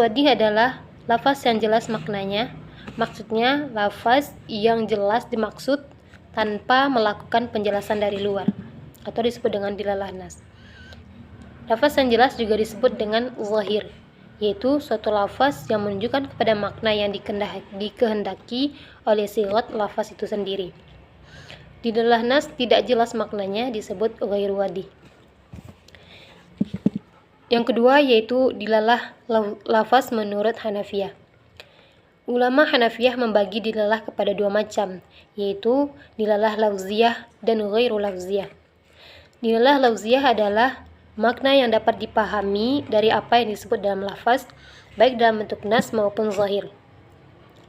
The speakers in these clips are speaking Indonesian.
wadih adalah lafaz yang jelas maknanya. Maksudnya, lafaz yang jelas dimaksud tanpa melakukan penjelasan dari luar, atau disebut dengan dilalah nas. Lafaz yang jelas juga disebut dengan zahir, yaitu suatu lafaz yang menunjukkan kepada makna yang dikehendaki oleh sigat lafaz itu sendiri. Dilalah nas tidak jelas maknanya disebut ghairu wadih. Yang kedua yaitu dilalah lafaz menurut Hanafiyah. Ulama Hanafiyah membagi dilalah kepada dua macam, yaitu dilalah lafziyah dan ghairu lafziyah. Dilalah lafziyah adalah makna yang dapat dipahami dari apa yang disebut dalam lafaz, baik dalam bentuk nas maupun zahir.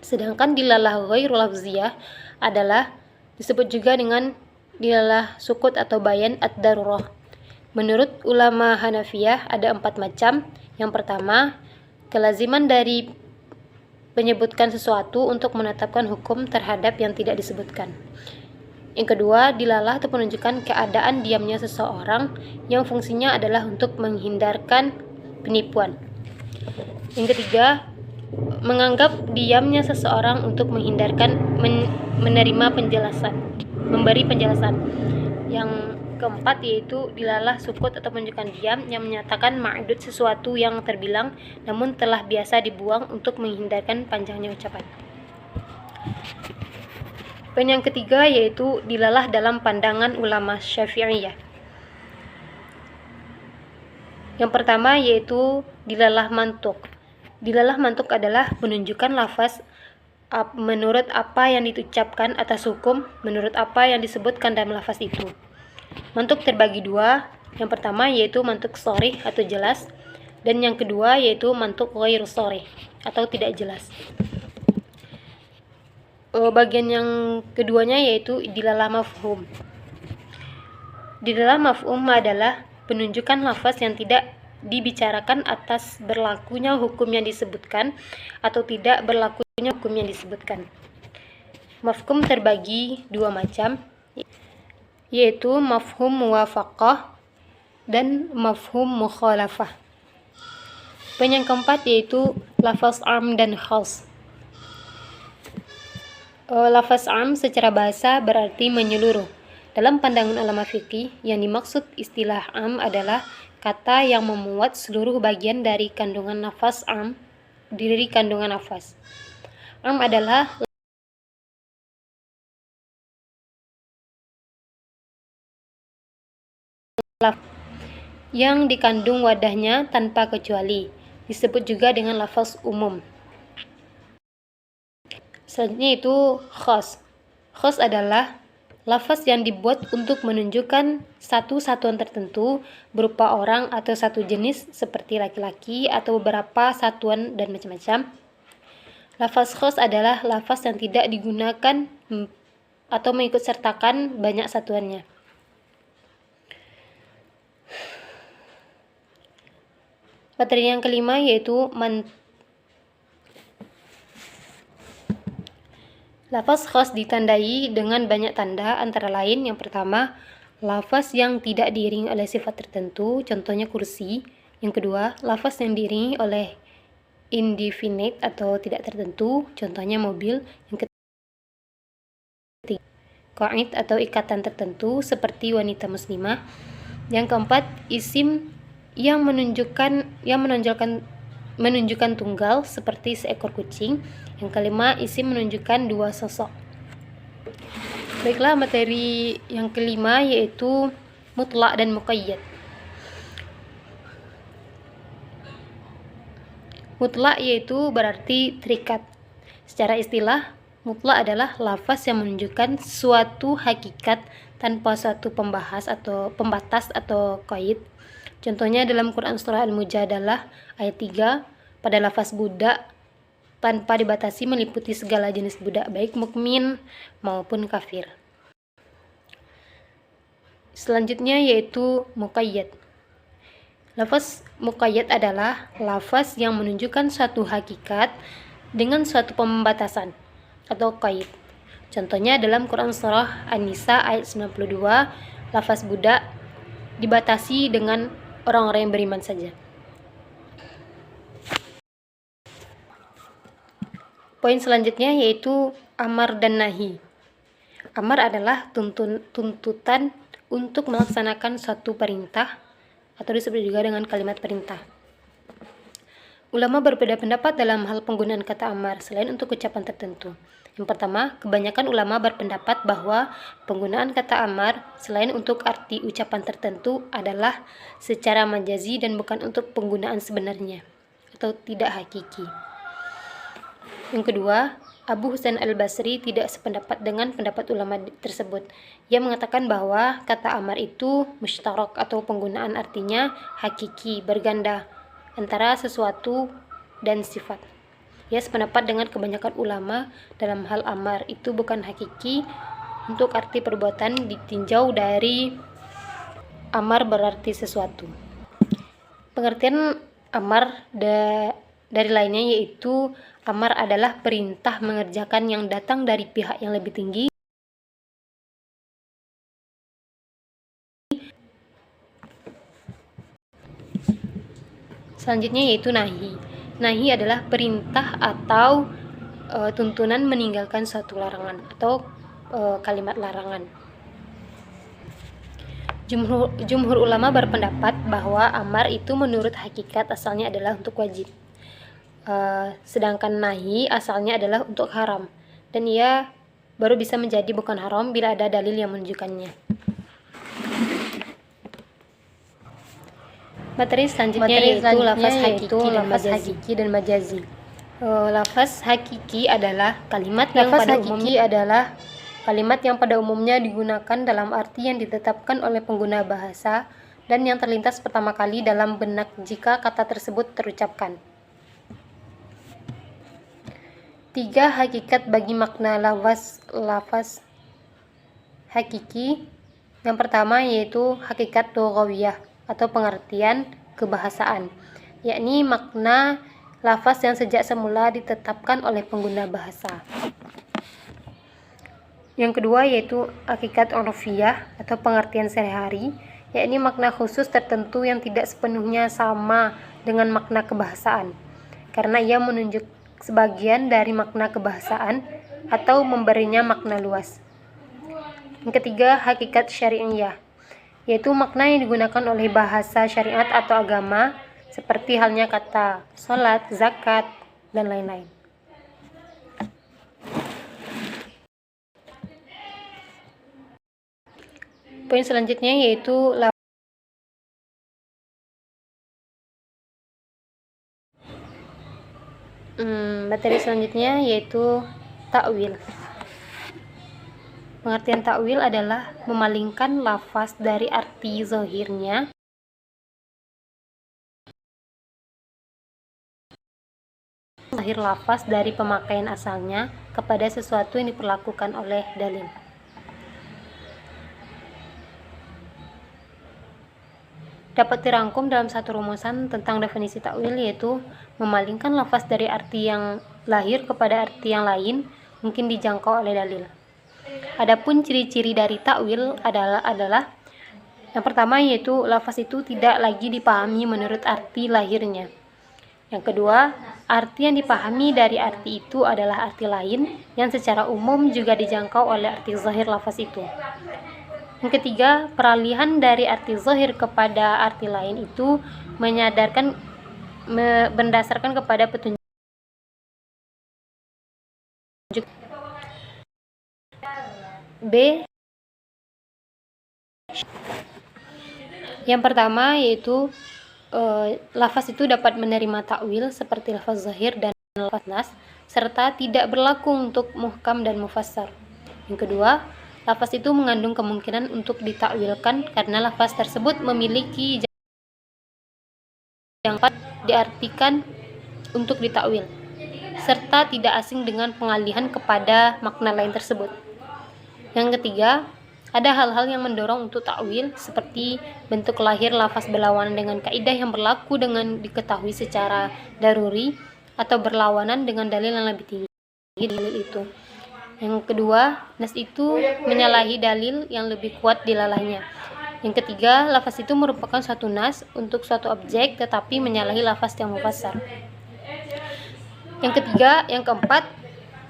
Sedangkan dilalah ghairu lafziyah adalah disebut juga dengan dilalah sukut atau bayan ad-darurah. Menurut ulama Hanafiyah ada 4 macam. Yang pertama, kelaziman dari menyebutkan sesuatu untuk menetapkan hukum terhadap yang tidak disebutkan. Yang kedua, dilalah atau menunjukkan keadaan diamnya seseorang yang fungsinya adalah untuk menghindarkan penipuan. Yang ketiga, menganggap diamnya seseorang untuk menghindarkan menerima penjelasan, memberi penjelasan. Yang keempat yaitu dilalah sukut atau menunjukkan diam yang menyatakan ma'dud sesuatu yang terbilang namun telah biasa dibuang untuk menghindarkan panjangnya ucapan. Poin yang ketiga yaitu dilalah dalam pandangan ulama Syafi'iyah. Yang pertama yaitu dilalah mantuk. Dilalah mantuk adalah menunjukkan lafaz menurut apa yang diucapkan atas hukum menurut apa yang disebutkan dalam lafaz itu. Mantuk terbagi dua. Yang pertama yaitu mantuk sharih atau jelas, dan yang kedua yaitu mantuk ghairu sharih atau tidak jelas. Bagian yang keduanya yaitu dilalah mafhum. Dilalah mafhum adalah penunjukan lafaz yang tidak dibicarakan atas berlakunya hukum yang disebutkan atau tidak berlakunya hukum yang disebutkan. Mafhum terbagi dua macam, yaitu mafhum muwafaqah dan mafhum mukhalafah. Poin yang keempat yaitu lafaz am dan khas. Lafaz am secara bahasa berarti menyeluruh. Dalam pandangan ulama fikih, yang dimaksud istilah am adalah kata yang memuat seluruh bagian dari kandungan nafas am, dari kandungan nafas. Am adalah yang dikandung wadahnya tanpa kecuali, disebut juga dengan lafaz umum. Selanjutnya itu khas. Khas adalah lafaz yang dibuat untuk menunjukkan satu satuan tertentu berupa orang atau satu jenis seperti laki-laki atau beberapa satuan dan macam-macam. Lafaz khas adalah lafaz yang tidak digunakan atau mengikut sertakan banyak satuannya. Materi yang kelima yaitu lafaz khas ditandai dengan banyak tanda, antara lain yang pertama, lafaz yang tidak diiringi oleh sifat tertentu, contohnya kursi. Yang kedua, lafaz yang diiringi oleh indefinite atau tidak tertentu, contohnya mobil. Yang ketiga, qaid atau ikatan tertentu seperti wanita muslimah. Yang keempat, isim yang menunjukkan tunggal seperti seekor kucing. Yang kelima, isim menunjukkan dua sosok. Baiklah, materi yang kelima yaitu mutlak dan muqayyad. Mutlak yaitu berarti terikat. Secara istilah, mutlak adalah lafaz yang menunjukkan suatu hakikat tanpa suatu pembatas atau qaid. Contohnya dalam Quran surah Al-Mujadalah ayat 3, pada lafaz budak tanpa dibatasi meliputi segala jenis budak baik mukmin maupun kafir. Selanjutnya yaitu muqayyad. Lafaz muqayyad adalah lafaz yang menunjukkan suatu hakikat dengan suatu pembatasan atau qaid. Contohnya dalam Quran surah An-Nisa ayat 92, lafaz budak dibatasi dengan orang-orang yang beriman saja. Poin selanjutnya yaitu amar dan nahi. Amar adalah tuntutan untuk melaksanakan suatu perintah atau disebut juga dengan kalimat perintah. Ulama berbeda pendapat dalam hal penggunaan kata amar selain untuk ucapan tertentu. Yang pertama, kebanyakan ulama berpendapat bahwa penggunaan kata amar selain untuk arti ucapan tertentu adalah secara majazi dan bukan untuk penggunaan sebenarnya atau tidak hakiki. Yang kedua, Abu Husain al-Basri tidak sependapat dengan pendapat ulama tersebut. Ia mengatakan bahwa kata amar itu mustarak atau penggunaan artinya hakiki, berganda antara sesuatu dan sifat. Ia sependapat dengan kebanyakan ulama dalam hal amar itu bukan hakiki untuk arti perbuatan ditinjau dari amar berarti sesuatu. Pengertian amar dari lainnya yaitu amar adalah perintah mengerjakan yang datang dari pihak yang lebih tinggi. Selanjutnya yaitu nahi. Nahi adalah perintah atau tuntunan meninggalkan suatu larangan atau kalimat larangan. Jumhur ulama berpendapat bahwa amar itu menurut hakikat asalnya adalah untuk wajib. Sedangkan nahi asalnya adalah untuk haram, dan ia baru bisa menjadi bukan haram bila ada dalil yang menunjukkannya. Materi selanjutnya yaitu lafaz hakiki dan majazi. Lafaz hakiki adalah kalimat yang pada umumnya digunakan dalam arti yang ditetapkan oleh pengguna bahasa dan yang terlintas pertama kali dalam benak jika kata tersebut terucapkan. 3 hakikat bagi makna lafaz hakiki. Yang pertama yaitu hakikat lughawiyah atau pengertian kebahasaan, yakni makna lafaz yang sejak semula ditetapkan oleh pengguna bahasa. Yang kedua yaitu hakikat urfiyah atau pengertian sehari-hari, yakni makna khusus tertentu yang tidak sepenuhnya sama dengan makna kebahasaan, karena ia menunjuk sebagian dari makna kebahasaan atau memberinya makna luas. Yang ketiga, hakikat syari'iyah, yaitu makna yang digunakan oleh bahasa syariat atau agama, seperti halnya kata sholat, zakat, dan lain-lain. Poin selanjutnya yaitu materi selanjutnya yaitu takwil. Pengertian takwil adalah memalingkan lafaz dari arti zahirnya zahir lafaz dari pemakaian asalnya kepada sesuatu yang diperlakukan oleh dalil. Dapat dirangkum dalam satu rumusan tentang definisi takwil, yaitu memalingkan lafaz dari arti yang lahir kepada arti yang lain mungkin dijangkau oleh dalil. Adapun ciri-ciri dari takwil adalah yang pertama yaitu lafaz itu tidak lagi dipahami menurut arti lahirnya. Yang kedua, arti yang dipahami dari arti itu adalah arti lain yang secara umum juga dijangkau oleh arti zahir lafaz itu. Yang ketiga, peralihan dari arti zahir kepada arti lain itu berdasarkan kepada petunjuk. B. Yang pertama yaitu lafaz itu dapat menerima takwil seperti lafaz zahir dan lafaz nas, serta tidak berlaku untuk muhkam dan mufassar. Yang kedua, lafaz itu mengandung kemungkinan untuk ditakwilkan karena lafaz tersebut memiliki yang diartikan untuk ditakwil, serta tidak asing dengan pengalihan kepada makna lain tersebut. Yang ketiga, ada hal-hal yang mendorong untuk takwil seperti bentuk lahir lafaz berlawanan dengan kaidah yang berlaku dengan diketahui secara daruri atau berlawanan dengan dalil yang lebih tinggi dari dalil itu. Yang kedua, nas itu menyalahi dalil yang lebih kuat dilalahnya. Yang ketiga, lafaz itu merupakan suatu nas untuk suatu objek tetapi menyalahi lafaz yang mufassar. Yang keempat,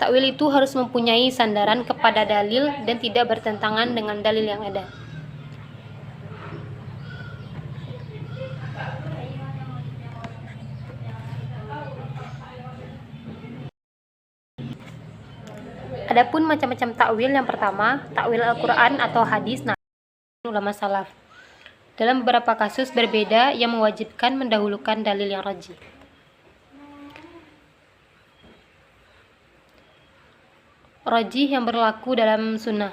Takwil itu harus mempunyai sandaran kepada dalil dan tidak bertentangan dengan dalil yang ada. Adapun macam-macam takwil, yang pertama, takwil Al-Quran atau hadis ulama salaf. Dalam beberapa kasus berbeda yang mewajibkan mendahulukan dalil yang rajih. Rajih yang berlaku dalam sunnah.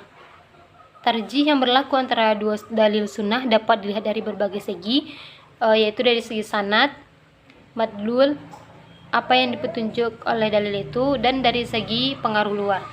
Tarjih yang berlaku antara dua dalil sunnah dapat dilihat dari berbagai segi, yaitu dari segi sanad, madlul, apa yang dipetunjuk oleh dalil itu, dan dari segi pengaruh luar.